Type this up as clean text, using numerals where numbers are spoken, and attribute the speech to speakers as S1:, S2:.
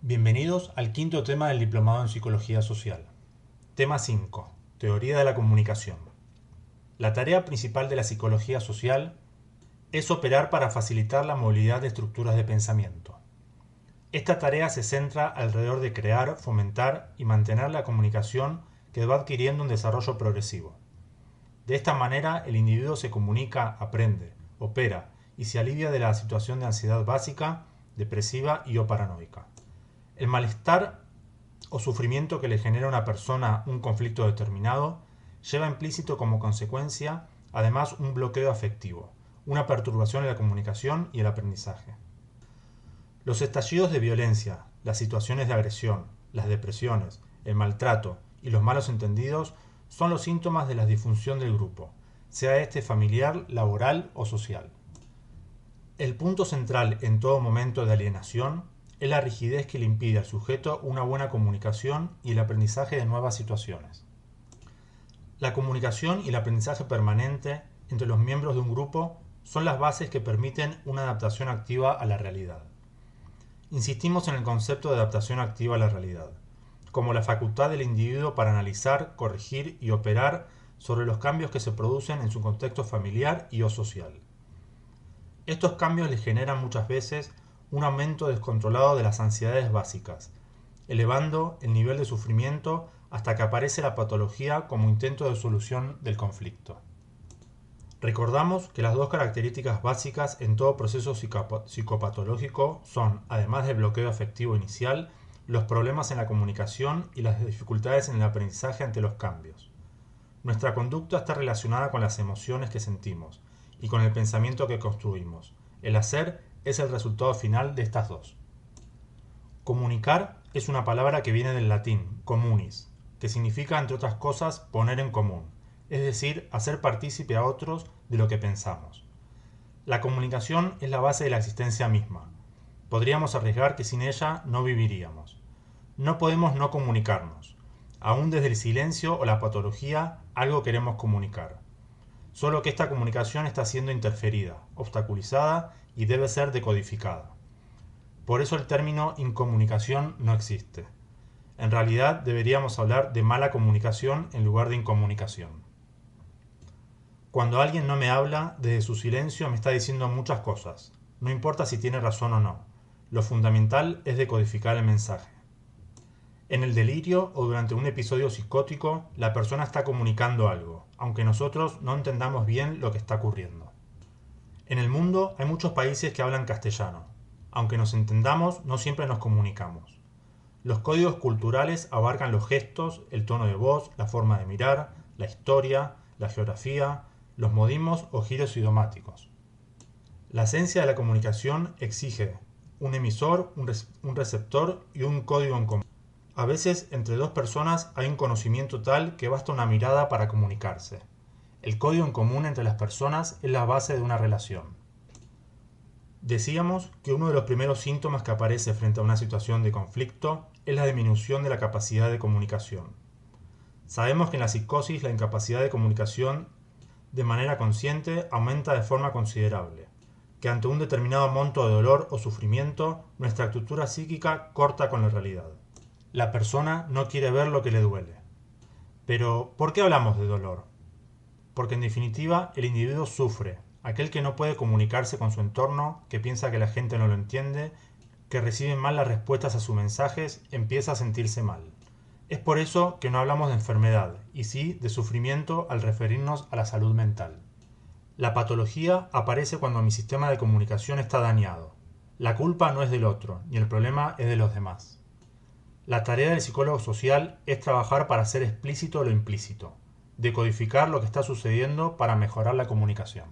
S1: Bienvenidos al quinto tema del Diplomado en Psicología Social. Tema 5. Teoría de la comunicación. La tarea principal de la psicología social es operar para facilitar la movilidad de estructuras de pensamiento. Esta tarea se centra alrededor de crear, fomentar y mantener la comunicación que va adquiriendo un desarrollo progresivo. De esta manera, el individuo se comunica, aprende, opera y se alivia de la situación de ansiedad básica, depresiva y o paranoica. El malestar o sufrimiento que le genera a una persona un conflicto determinado lleva implícito como consecuencia, además, un bloqueo afectivo, una perturbación en la comunicación y el aprendizaje. Los estallidos de violencia, las situaciones de agresión, las depresiones, el maltrato y los malos entendidos son los síntomas de la disfunción del grupo, sea este familiar, laboral o social. El punto central en todo momento de alienación es la rigidez que le impide al sujeto una buena comunicación y el aprendizaje de nuevas situaciones. La comunicación y el aprendizaje permanente entre los miembros de un grupo son las bases que permiten una adaptación activa a la realidad. Insistimos en el concepto de adaptación activa a la realidad, como la facultad del individuo para analizar, corregir y operar sobre los cambios que se producen en su contexto familiar y o social. Estos cambios le generan muchas veces un aumento descontrolado de las ansiedades básicas, elevando el nivel de sufrimiento hasta que aparece la patología como intento de solución del conflicto. Recordamos que las dos características básicas en todo proceso psicopatológico son, además del bloqueo afectivo inicial, los problemas en la comunicación y las dificultades en el aprendizaje ante los cambios. Nuestra conducta está relacionada con las emociones que sentimos y con el pensamiento que construimos. El hacer es el resultado final de estas dos. Comunicar es una palabra que viene del latín communis, que significa, entre otras cosas, poner en común, es decir, hacer partícipe a otros de lo que pensamos. La comunicación es la base de la existencia misma. Podríamos arriesgar que sin ella no viviríamos. No podemos no comunicarnos. Aún desde el silencio o la patología, algo queremos comunicar. Solo que esta comunicación está siendo interferida, obstaculizada y debe ser decodificada. Por eso el término incomunicación no existe. En realidad deberíamos hablar de mala comunicación en lugar de incomunicación. Cuando alguien no me habla, desde su silencio me está diciendo muchas cosas. No importa si tiene razón o no. Lo fundamental es decodificar el mensaje. En el delirio o durante un episodio psicótico, la persona está comunicando algo, aunque nosotros no entendamos bien lo que está ocurriendo. En el mundo hay muchos países que hablan castellano. Aunque nos entendamos, no siempre nos comunicamos. Los códigos culturales abarcan los gestos, el tono de voz, la forma de mirar, la historia, la geografía, los modismos o giros idiomáticos. La esencia de la comunicación exige un emisor, un receptor y un código en común. A veces, entre dos personas hay un conocimiento tal que basta una mirada para comunicarse. El código en común entre las personas es la base de una relación. Decíamos que uno de los primeros síntomas que aparece frente a una situación de conflicto es la disminución de la capacidad de comunicación. Sabemos que en la psicosis la incapacidad de comunicación de manera consciente aumenta de forma considerable, que ante un determinado monto de dolor o sufrimiento, nuestra estructura psíquica corta con la realidad. La persona no quiere ver lo que le duele. Pero, ¿por qué hablamos de dolor? Porque en definitiva el individuo sufre, aquel que no puede comunicarse con su entorno, que piensa que la gente no lo entiende, que recibe mal las respuestas a sus mensajes, empieza a sentirse mal. Es por eso que no hablamos de enfermedad, y sí de sufrimiento al referirnos a la salud mental. La patología aparece cuando mi sistema de comunicación está dañado. La culpa no es del otro, ni el problema es de los demás. La tarea del psicólogo social es trabajar para hacer explícito lo implícito, decodificar lo que está sucediendo para mejorar la comunicación.